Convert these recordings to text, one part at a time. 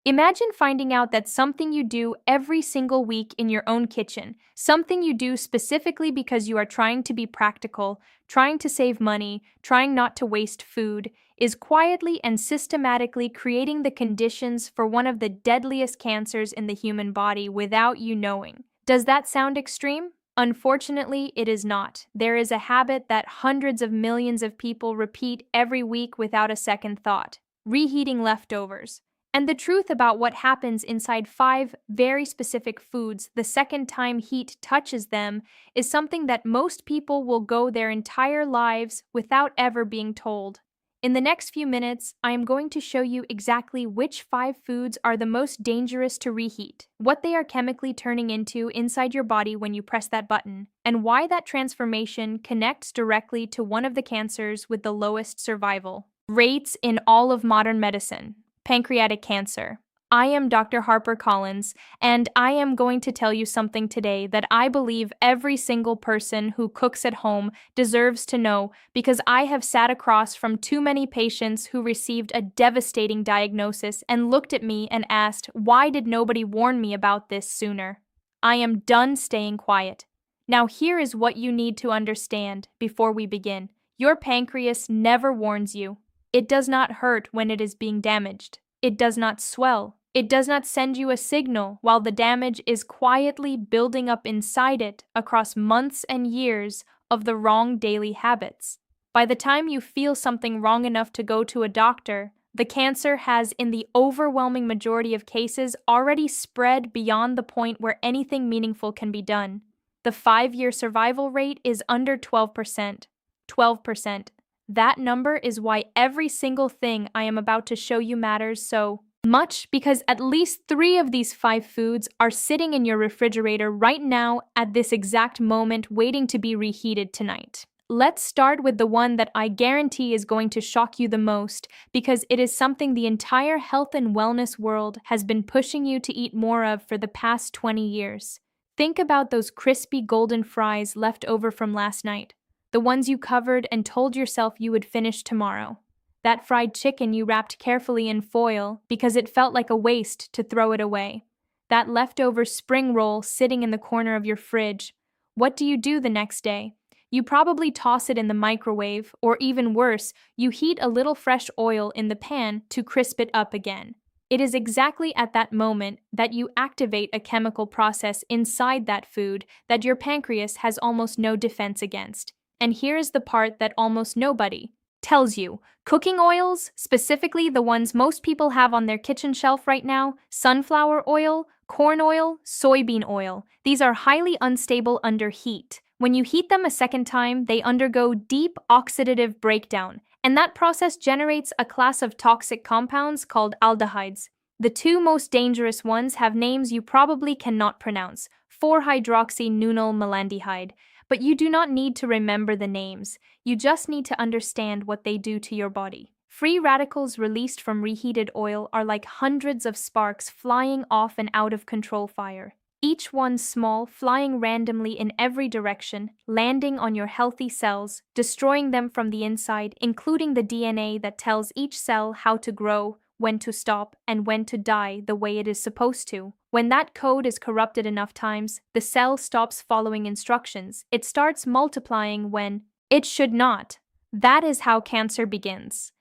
Imagine finding out that something you do every single week in your own kitchen, something you do specifically because you are trying to be practical, trying to save money, trying not to waste food, is quietly and systematically creating the conditions for one of the deadliest cancers in the human body without you knowing. Does that sound extreme? Unfortunately, it is not. There is a habit that hundreds of millions of people repeat every week without a second thought: reheating leftovers. And the truth about what happens inside five very specific foods the second time heat touches them is something that most people will go their entire lives without ever being told. In the next few minutes, I am going to show you exactly which five foods are the most dangerous to reheat, what they are chemically turning into inside your body when you press that button, and why that transformation connects directly to one of the cancers with the lowest survival rates in all of modern medicine: pancreatic cancer. I am Dr. Harper Collins, and I am going to tell you something today that I believe every single person who cooks at home deserves to know, because I have sat across from too many patients who received a devastating diagnosis and looked at me and asked, why did nobody warn me about this sooner? I am done staying quiet. Now here is what you need to understand before we begin. Your pancreas never warns you. It does not hurt when it is being damaged. It does not swell. It does not send you a signal while the damage is quietly building up inside it across months and years of the wrong daily habits. By the time you feel something wrong enough to go to a doctor, the cancer has, in the overwhelming majority of cases, already spread beyond the point where anything meaningful can be done. The 5-year survival rate is under 12%. 12%. That number is why every single thing I am about to show you matters so much, because at least 3 of these 5 foods are sitting in your refrigerator right now at this exact moment, waiting to be reheated tonight. Let's start with the one that I guarantee is going to shock you the most, because it is something the entire health and wellness world has been pushing you to eat more of for the past 20 years. Think about those crispy golden fries left over from last night. The ones you covered and told yourself you would finish tomorrow. That fried chicken you wrapped carefully in foil because it felt like a waste to throw it away. That leftover spring roll sitting in the corner of your fridge. What do you do the next day? You probably toss it in the microwave, or even worse, you heat a little fresh oil in the pan to crisp it up again. It is exactly at that moment that you activate a chemical process inside that food that your pancreas has almost no defense against. And here is the part that almost nobody tells you. Cooking oils, specifically the ones most people have on their kitchen shelf right now: sunflower oil, corn oil, soybean oil. These are highly unstable under heat. When you heat them a second time, they undergo deep oxidative breakdown, and that process generates a class of toxic compounds called aldehydes. The 2 most dangerous ones have names you probably cannot pronounce: 4-hydroxynonylmalondihyde. But you do not need to remember the names. You just need to understand what they do to your body. Free radicals released from reheated oil are like hundreds of sparks flying off an out-of-control fire. Each one small, flying randomly in every direction, landing on your healthy cells, destroying them from the inside, including the DNA that tells each cell how to grow, when to stop, and when to die the way it is supposed to. When that code is corrupted enough times, the cell stops following instructions. It starts multiplying when it should not. That is how cancer begins.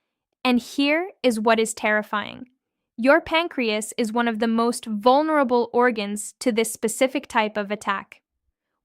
And here is what is terrifying. Your pancreas is one of the most vulnerable organs to this specific type of attack.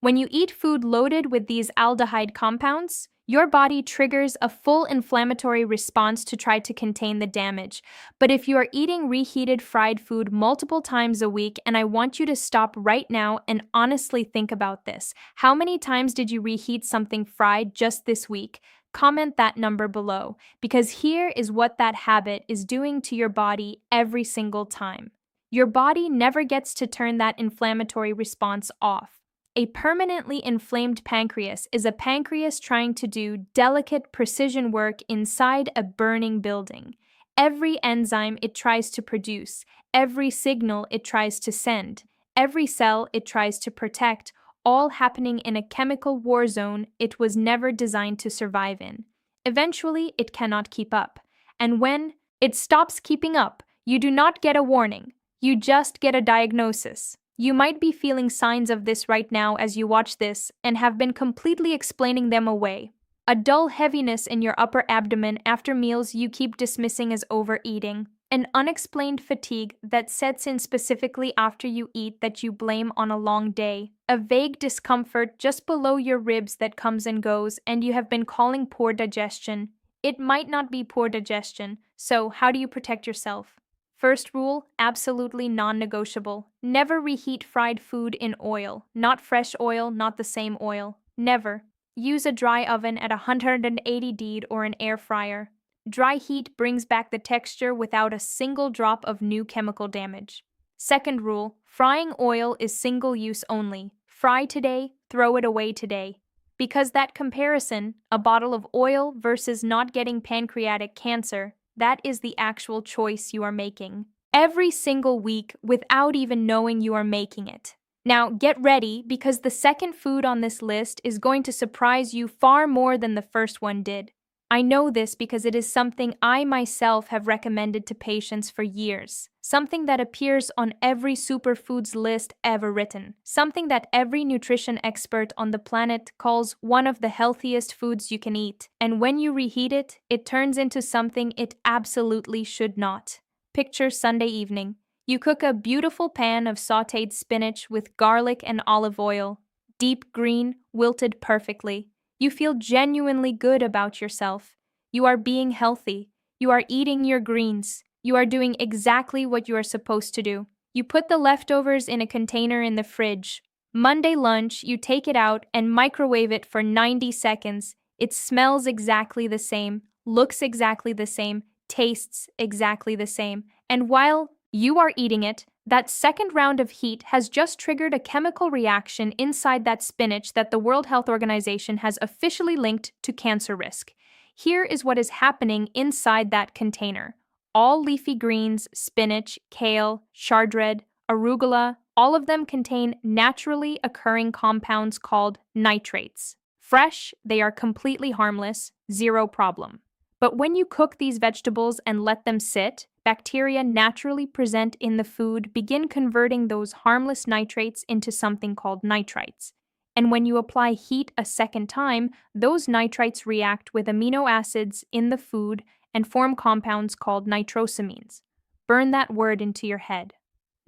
When you eat food loaded with these aldehyde compounds, your body triggers a full inflammatory response to try to contain the damage. But if you are eating reheated fried food multiple times a week, and I want you to stop right now and honestly think about this. How many times did you reheat something fried just this week? Comment that number below, because here is what that habit is doing to your body every single time. Your body never gets to turn that inflammatory response off. A permanently inflamed pancreas is a pancreas trying to do delicate precision work inside a burning building. Every enzyme it tries to produce, every signal it tries to send, every cell it tries to protect, all happening in a chemical war zone it was never designed to survive in. Eventually, it cannot keep up. And when it stops keeping up, You do not get a warning, you just get a diagnosis. You might be feeling signs of this right now as you watch this and have been completely explaining them away. A dull heaviness in your upper abdomen after meals you keep dismissing as overeating. An unexplained fatigue that sets in specifically after you eat that you blame on a long day. A vague discomfort just below your ribs that comes and goes and you have been calling poor digestion. It might not be poor digestion, so how do you protect yourself? First rule, absolutely non-negotiable. Never reheat fried food in oil. Not fresh oil, not the same oil. Never. Use a dry oven at 180°C or an air fryer. Dry heat brings back the texture without a single drop of new chemical damage. Second rule, frying oil is single use only. Fry today, throw it away today. Because that comparison, a bottle of oil versus not getting pancreatic cancer, that is the actual choice you are making. Every single week without even knowing you are making it. Now, get ready because the second food on this list is going to surprise you far more than the first one did. I know this because it is something I myself have recommended to patients for years. Something that appears on every superfoods list ever written. Something that every nutrition expert on the planet calls one of the healthiest foods you can eat. And when you reheat it, it turns into something it absolutely should not. Picture Sunday evening. You cook a beautiful pan of sautéed spinach with garlic and olive oil. Deep green, wilted perfectly. You feel genuinely good about yourself. You are being healthy. You are eating your greens. You are doing exactly what you are supposed to do. You put the leftovers in a container in the fridge. Monday lunch, you take it out and microwave it for 90 seconds. It smells exactly the same, looks exactly the same, tastes exactly the same. And while you are eating it, that second round of heat has just triggered a chemical reaction inside that spinach that the World Health Organization has officially linked to cancer risk. Here is what is happening inside that container. All leafy greens, spinach, kale, chardred, arugula, all of them contain naturally occurring compounds called nitrates. Fresh, they are completely harmless, zero problem. But when you cook these vegetables and let them sit, bacteria naturally present in the food begin converting those harmless nitrates into something called nitrites. And when you apply heat a second time, those nitrites react with amino acids in the food and form compounds called nitrosamines. Burn that word into your head.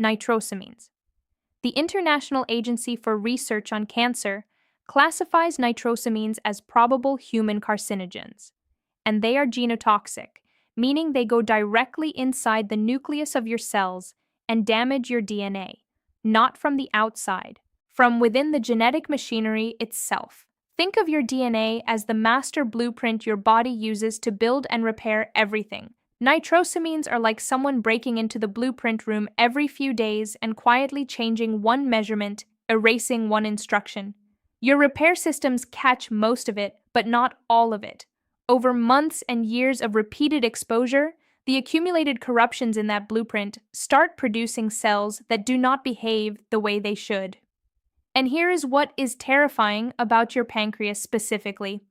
Nitrosamines. The International Agency for Research on Cancer classifies nitrosamines as probable human carcinogens. And they are genotoxic, meaning they go directly inside the nucleus of your cells and damage your DNA, not from the outside, from within the genetic machinery itself. Think of your DNA as the master blueprint your body uses to build and repair everything. Nitrosamines are like someone breaking into the blueprint room every few days and quietly changing one measurement, erasing one instruction. Your repair systems catch most of it, but not all of it. Over months and years of repeated exposure, the accumulated corruptions in that blueprint start producing cells that do not behave the way they should. And here is what is terrifying about your pancreas specifically.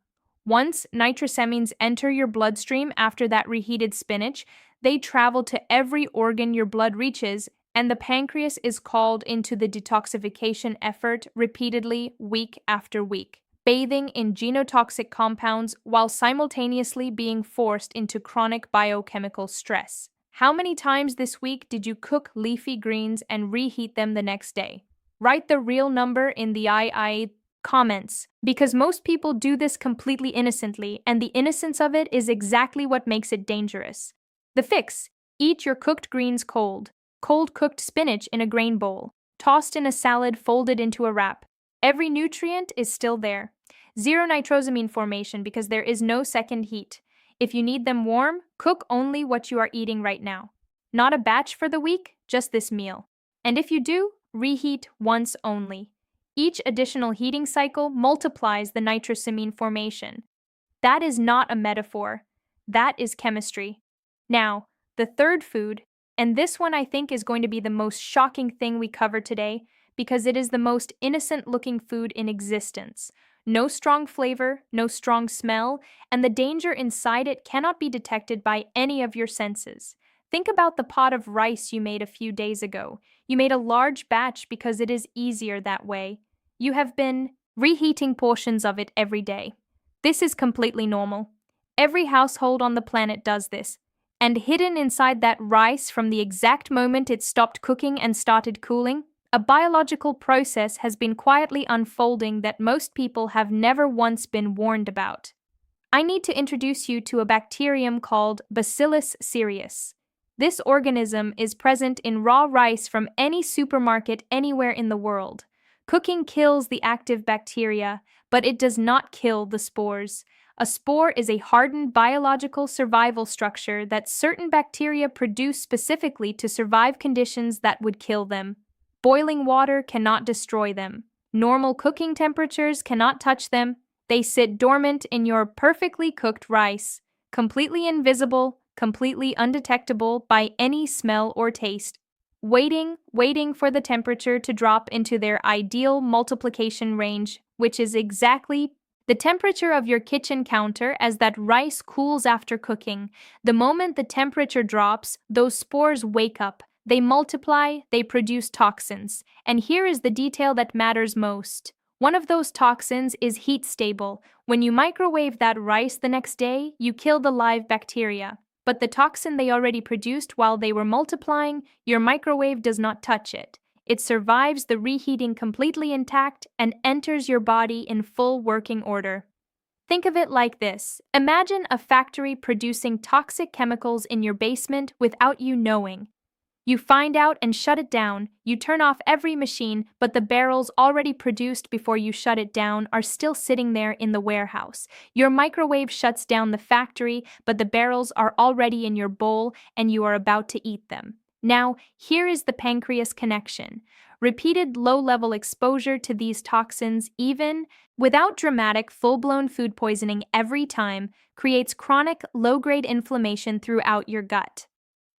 Once nitrosamines enter your bloodstream after that reheated spinach, they travel to every organ your blood reaches, and the pancreas is called into the detoxification effort repeatedly, week after week, bathing in genotoxic compounds while simultaneously being forced into chronic biochemical stress. How many times this week did you cook leafy greens and reheat them the next day? Write the real number in the II comments, because most people do this completely innocently, and the innocence of it is exactly what makes it dangerous. The fix: eat your cooked greens cold. Cold cooked spinach in a grain bowl, tossed in a salad folded into a wrap. Every nutrient is still there. Zero nitrosamine formation because there is no second heat. If you need them warm, cook only what you are eating right now. Not a batch for the week, just this meal. And if you do, reheat once only. Each additional heating cycle multiplies the nitrosamine formation. That is not a metaphor. That is chemistry. Now, the third food, and this one I think is going to be the most shocking thing we cover today, because it is the most innocent-looking food in existence. No strong flavor, no strong smell, and the danger inside it cannot be detected by any of your senses. Think about the pot of rice you made a few days ago. You made a large batch because it is easier that way. You have been reheating portions of it every day. This is completely normal. Every household on the planet does this. And hidden inside that rice from the exact moment it stopped cooking and started cooling, a biological process has been quietly unfolding that most people have never once been warned about. I need to introduce you to a bacterium called Bacillus cereus. This organism is present in raw rice from any supermarket anywhere in the world. Cooking kills the active bacteria, but it does not kill the spores. A spore is a hardened biological survival structure that certain bacteria produce specifically to survive conditions that would kill them. Boiling water cannot destroy them. Normal cooking temperatures cannot touch them. They sit dormant in your perfectly cooked rice, completely invisible, completely undetectable by any smell or taste, waiting for the temperature to drop into their ideal multiplication range, which is exactly the temperature of your kitchen counter as that rice cools after cooking. The moment the temperature drops, those spores wake up. They multiply, they produce toxins. And here is the detail that matters most. One of those toxins is heat stable. When you microwave that rice the next day, you kill the live bacteria. But the toxin they already produced while they were multiplying, your microwave does not touch it. It survives the reheating completely intact and enters your body in full working order. Think of it like this. Imagine a factory producing toxic chemicals in your basement without you knowing. You find out and shut it down. You turn off every machine, but the barrels already produced before you shut it down are still sitting there in the warehouse. Your microwave shuts down the factory, but the barrels are already in your bowl and you are about to eat them. Now, here is the pancreas connection. Repeated low-level exposure to these toxins, even without dramatic full-blown food poisoning every time, creates chronic low-grade inflammation throughout your gut.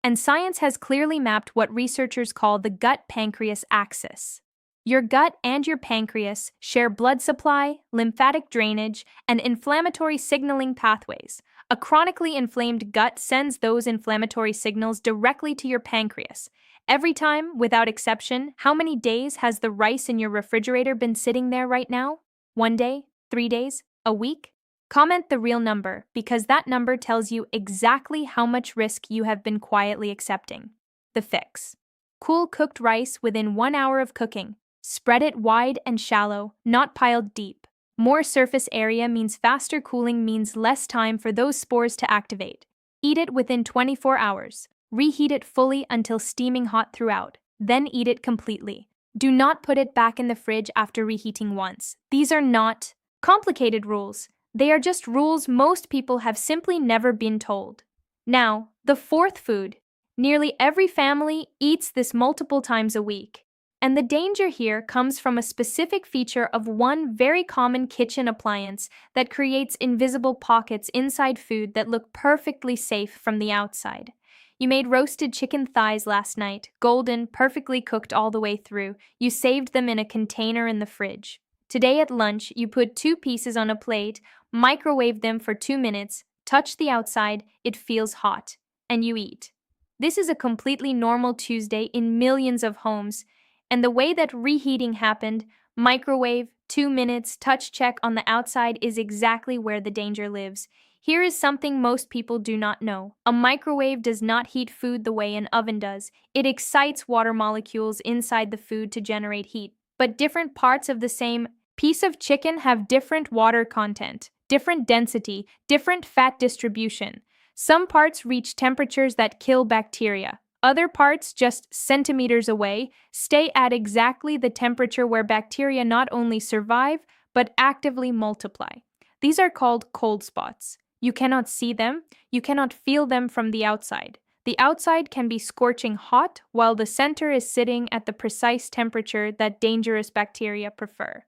And science has clearly mapped what researchers call the gut-pancreas axis. Your gut and your pancreas share blood supply, lymphatic drainage, and inflammatory signaling pathways. A chronically inflamed gut sends those inflammatory signals directly to your pancreas. Every time, without exception, how many days has the rice in your refrigerator been sitting there right now? 1 day? 3 days? A week? Comment the real number, because that number tells you exactly how much risk you have been quietly accepting. The fix. Cool cooked rice within 1 hour of cooking. Spread it wide and shallow, not piled deep. More surface area means faster cooling means less time for those spores to activate. Eat it within 24 hours. Reheat it fully until steaming hot throughout. Then eat it completely. Do not put it back in the fridge after reheating once. These are not complicated rules. They are just rules most people have simply never been told. Now, the fourth food. Nearly every family eats this multiple times a week. And the danger here comes from a specific feature of one very common kitchen appliance that creates invisible pockets inside food that look perfectly safe from the outside. You made roasted chicken thighs last night, golden, perfectly cooked all the way through. You saved them in a container in the fridge. Today at lunch, you put 2 pieces on a plate, microwave them for 2 minutes, touch the outside, it feels hot, and you eat. This is a completely normal Tuesday in millions of homes, and the way that reheating happened, microwave, 2 minutes, touch check on the outside is exactly where the danger lives. Here is something most people do not know. A microwave does not heat food the way an oven does. It excites water molecules inside the food to generate heat. But different parts of the same piece of chicken have different water content, different density, different fat distribution. Some parts reach temperatures that kill bacteria. Other parts, just centimeters away, stay at exactly the temperature where bacteria not only survive, but actively multiply. These are called cold spots. You cannot see them, you cannot feel them from the outside. The outside can be scorching hot, while the center is sitting at the precise temperature that dangerous bacteria prefer.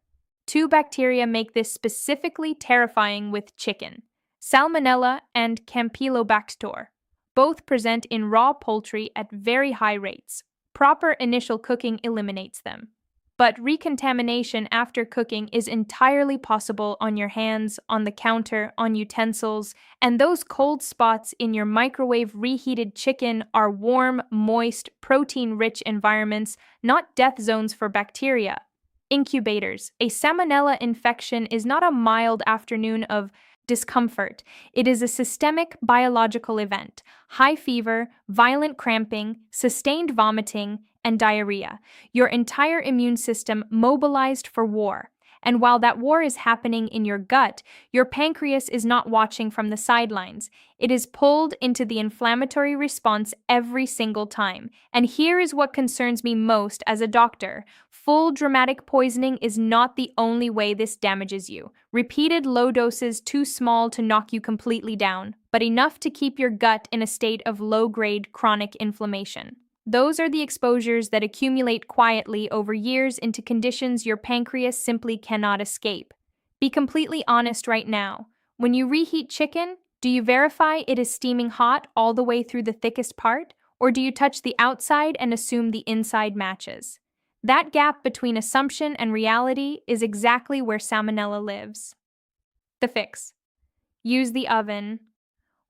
2 bacteria make this specifically terrifying with chicken: Salmonella and Campylobacter. Both present in raw poultry at very high rates. Proper initial cooking eliminates them. But recontamination after cooking is entirely possible on your hands, on the counter, on utensils, and those cold spots in your microwave reheated chicken are warm, moist, protein-rich environments, not death zones for bacteria. Incubators. A salmonella infection is not a mild afternoon of discomfort. It is a systemic biological event. High fever, violent cramping, sustained vomiting, and diarrhea. Your entire immune system mobilized for war. And while that war is happening in your gut, your pancreas is not watching from the sidelines. It is pulled into the inflammatory response every single time. And here is what concerns me most as a doctor. Full dramatic poisoning is not the only way this damages you. Repeated low doses too small to knock you completely down, but enough to keep your gut in a state of low-grade chronic inflammation. Those are the exposures that accumulate quietly over years into conditions your pancreas simply cannot escape. Be completely honest right now. When you reheat chicken, do you verify it is steaming hot all the way through the thickest part, or do you touch the outside and assume the inside matches? That gap between assumption and reality is exactly where salmonella lives. The fix. Use the oven,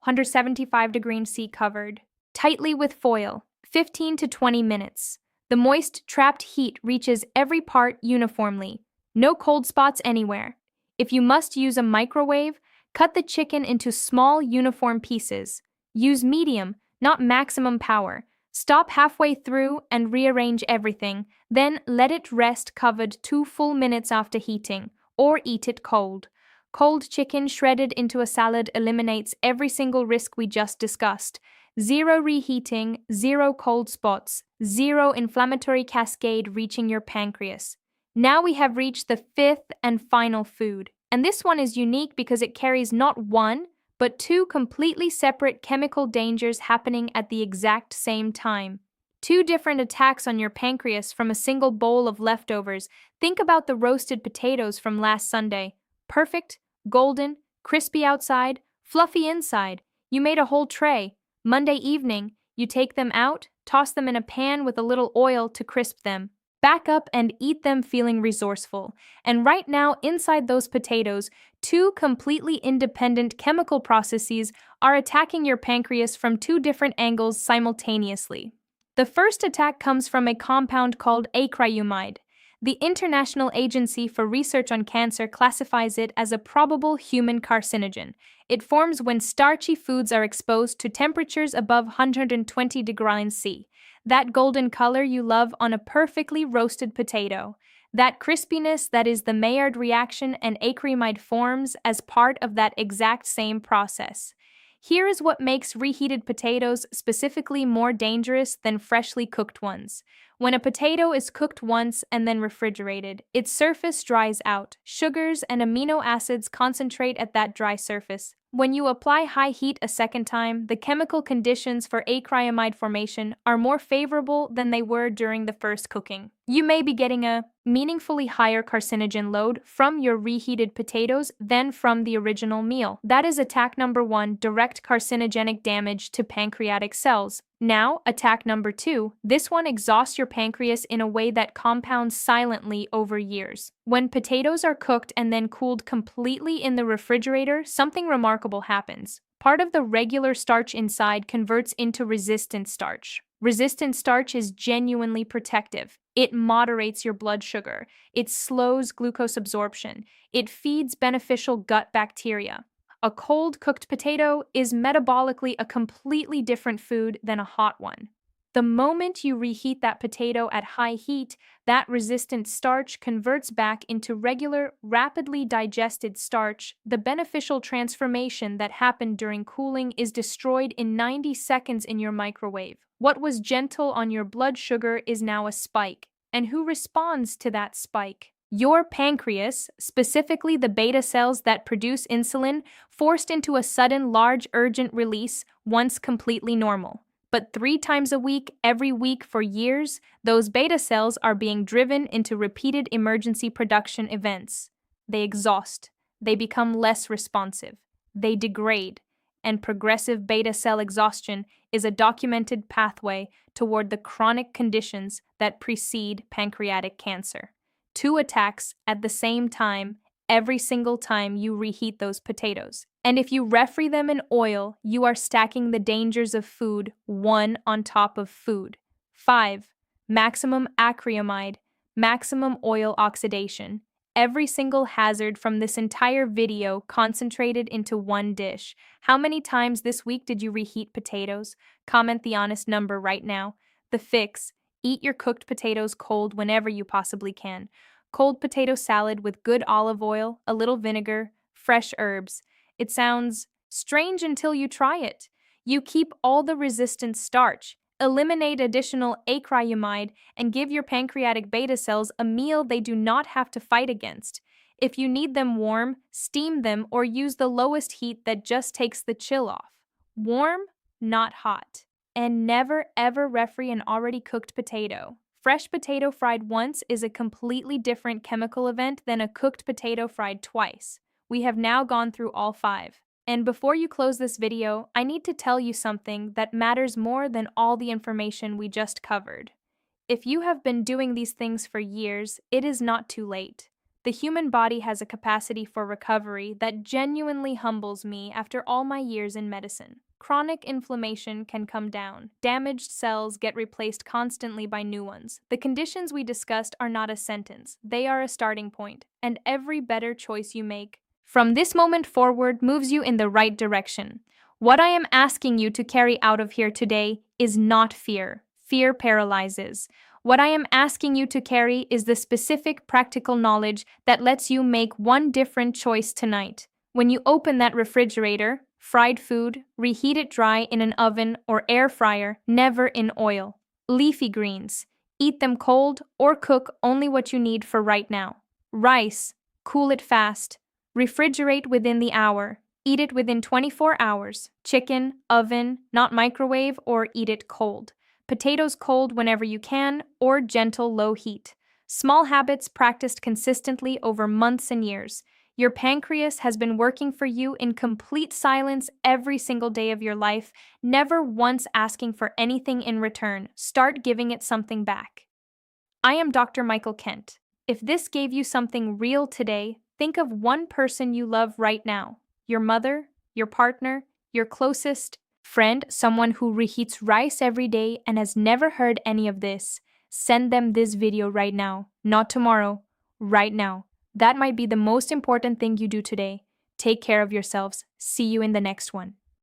175 degrees C covered, tightly with foil, 15 to 20 minutes. The moist, trapped heat reaches every part uniformly. No cold spots anywhere. If you must use a microwave, cut the chicken into small, uniform pieces. Use medium, not maximum power. Stop halfway through and rearrange everything. Then let it rest covered 2 full minutes after heating, or eat it cold. Cold chicken shredded into a salad eliminates every single risk we just discussed. Zero reheating, zero cold spots, zero inflammatory cascade reaching your pancreas. Now we have reached the fifth and final food. And this one is unique because it carries not one, but two completely separate chemical dangers happening at the exact same time. Two different attacks on your pancreas from a single bowl of leftovers. Think about the roasted potatoes from last Sunday. Perfect, golden, crispy outside, fluffy inside. You made a whole tray. Monday evening, you take them out, toss them in a pan with a little oil to crisp them. Back up and eat them feeling resourceful. And right now, inside those potatoes, two completely independent chemical processes are attacking your pancreas from two different angles simultaneously. The first attack comes from a compound called acrylamide. The International Agency for Research on Cancer classifies it as a probable human carcinogen. It forms when starchy foods are exposed to temperatures above 120 degrees C. That golden color you love on a perfectly roasted potato. That crispiness that is the Maillard reaction and acrylamide forms as part of that exact same process. Here is what makes reheated potatoes specifically more dangerous than freshly cooked ones. When a potato is cooked once and then refrigerated, its surface dries out. Sugars and amino acids concentrate at that dry surface. When you apply high heat a second time, the chemical conditions for acrylamide formation are more favorable than they were during the first cooking. You may be getting a meaningfully higher carcinogen load from your reheated potatoes than from the original meal. That is attack number 1, direct carcinogenic damage to pancreatic cells. Now, attack number 2, this one exhausts your pancreas in a way that compounds silently over years. When potatoes are cooked and then cooled completely in the refrigerator, something remarkable happens. Part of the regular starch inside converts into resistant starch. Resistant starch is genuinely protective. It moderates your blood sugar. It slows glucose absorption. It feeds beneficial gut bacteria. A cold cooked potato is metabolically a completely different food than a hot one. The moment you reheat that potato at high heat, that resistant starch converts back into regular, rapidly digested starch. The beneficial transformation that happened during cooling is destroyed in 90 seconds in your microwave. What was gentle on your blood sugar is now a spike. And who responds to that spike? Your pancreas, specifically the beta cells that produce insulin, forced into a sudden, large, urgent release once completely normal. But 3 times a week, every week for years, those beta cells are being driven into repeated emergency production events. They exhaust. They become less responsive. They degrade. And progressive beta cell exhaustion is a documented pathway toward the chronic conditions that precede pancreatic cancer. 2 attacks at the same time every single time you reheat those potatoes. And if you refry them in oil, you are stacking the dangers of food one on top of food. 5. Maximum acrylamide, maximum oil oxidation. Every single hazard from this entire video concentrated into one dish. How many times this week did you reheat potatoes? Comment the honest number right now. The fix: eat your cooked potatoes cold whenever you possibly can. Cold potato salad with good olive oil, a little vinegar, fresh herbs. It sounds strange until you try it. You keep all the resistant starch, eliminate additional acrylamide, and give your pancreatic beta cells a meal they do not have to fight against. If you need them warm, steam them or use the lowest heat that just takes the chill off. Warm, not hot. And never ever refri an already cooked potato. Fresh potato fried once is a completely different chemical event than a cooked potato fried twice. We have now gone through all 5. And before you close this video, I need to tell you something that matters more than all the information we just covered. If you have been doing these things for years, it is not too late. The human body has a capacity for recovery that genuinely humbles me after all my years in medicine. Chronic inflammation can come down. Damaged cells get replaced constantly by new ones. The conditions we discussed are not a sentence. They are a starting point, and every better choice you make from this moment forward moves you in the right direction. What I am asking you to carry out of here today is not fear. Fear paralyzes. What I am asking you to carry is the specific practical knowledge that lets you make one different choice tonight. When you open that refrigerator, fried food, reheat it dry in an oven or air fryer, never in oil. Leafy greens, eat them cold or cook only what you need for right now. Rice, cool it fast. Refrigerate within the hour. Eat it within 24 hours. Chicken, oven, not microwave, or eat it cold. Potatoes cold whenever you can, or gentle low heat. Small habits practiced consistently over months and years. Your pancreas has been working for you in complete silence every single day of your life, never once asking for anything in return. Start giving it something back. I am Dr. Michael Kent. If this gave you something real today, think of one person you love right now. Your mother, your partner, your closest friend, someone who reheats rice every day and has never heard any of this. Send them this video right now, not tomorrow, right now. That might be the most important thing you do today. Take care of yourselves. See you in the next one.